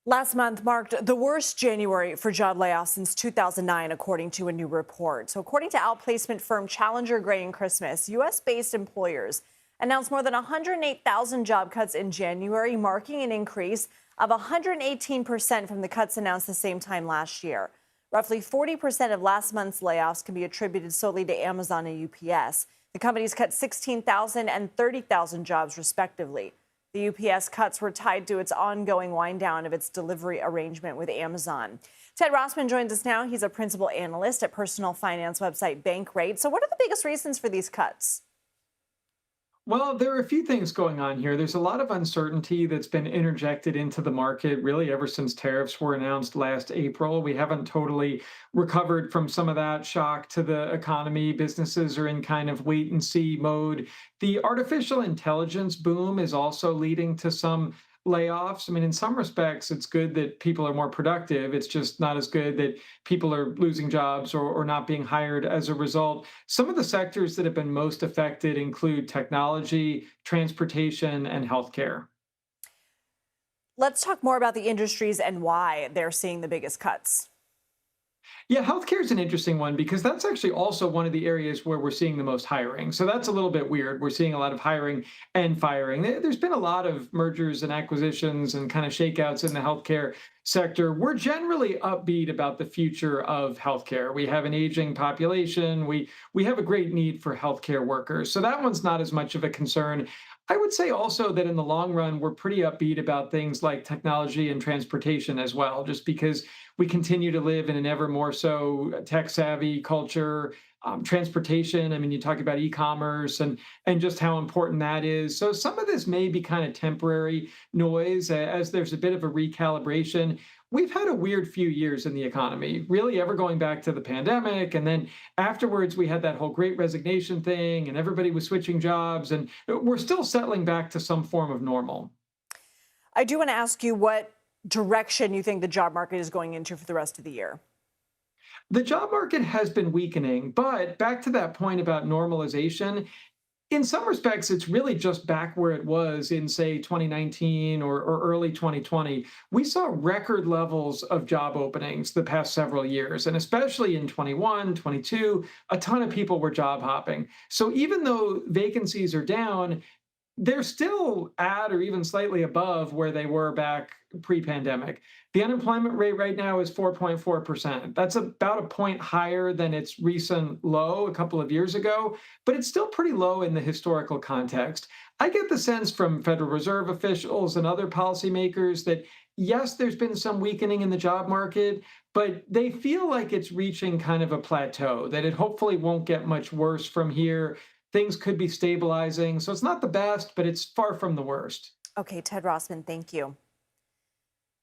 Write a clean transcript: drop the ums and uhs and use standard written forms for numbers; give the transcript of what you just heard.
Last month marked the worst January for job layoffs since 2009, according to a new report. So, according to outplacement firm Challenger Gray and Christmas, U.S. based employers announced more than 108,000 job cuts in January, marking an increase of 118% from the cuts announced the same time last year. Roughly 40% of last month's layoffs can be attributed solely to Amazon and UPS. The companies cut 16,000 and 30,000 jobs, respectively. The UPS cuts were tied to its ongoing wind down of its delivery arrangement with Amazon. Ted Rossman joins us now. He's a principal analyst at personal finance website Bankrate. So what are the biggest reasons for these cuts? Well, there are a few things going on here. There's a lot of uncertainty that's been interjected into the market really ever since tariffs were announced last April. We haven't totally recovered from some of that shock to the economy. Businesses are in kind of wait and see mode. The artificial intelligence boom is also leading to some layoffs. I mean, in some respects, it's good that people are more productive. It's just not as good that people are losing jobs or not being hired as a result. Some of the sectors that have been most affected include technology, transportation, and healthcare. Let's talk more about the industries and why they're seeing the biggest cuts. Yeah, healthcare is an interesting one because that's actually also one of the areas where we're seeing the most hiring. So that's a little bit weird. We're seeing a lot of hiring and firing. There's been a lot of mergers and acquisitions and kind of shakeouts in the healthcare sector. We're generally upbeat about the future of healthcare. We have an aging population. We have a great need for healthcare workers. So that one's not as much of a concern. I would say also that in the long run, we're pretty upbeat about things like technology and transportation as well, just because we continue to live in an ever more so tech savvy culture. Transportation, I mean, you talk about e-commerce and just how important that is. So some of this may be kind of temporary noise as there's a bit of a recalibration. We've had a weird few years in the economy, really ever going back to the pandemic. And then afterwards, we had that whole great resignation thing and everybody was switching jobs. And we're still settling back to some form of normal. I do want to ask you what direction you think the job market is going into for the rest of the year. The job market has been weakening, but back to that point about normalization, in some respects, it's really just back where it was in, say, 2019 or early 2020. We saw record levels of job openings the past several years, and especially in 21, 22, a ton of people were job hopping. So even though vacancies are down, they're still at or even slightly above where they were back pre-pandemic. The unemployment rate right now is 4.4%. That's about a point higher than its recent low a couple of years ago, but it's still pretty low in the historical context. I get the sense from Federal Reserve officials and other policymakers that yes, there's been some weakening in the job market, but they feel like it's reaching kind of a plateau, that it hopefully won't get much worse from here. Things could be stabilizing. So it's not the best, but it's far from the worst. Okay, Ted Rossman, thank you.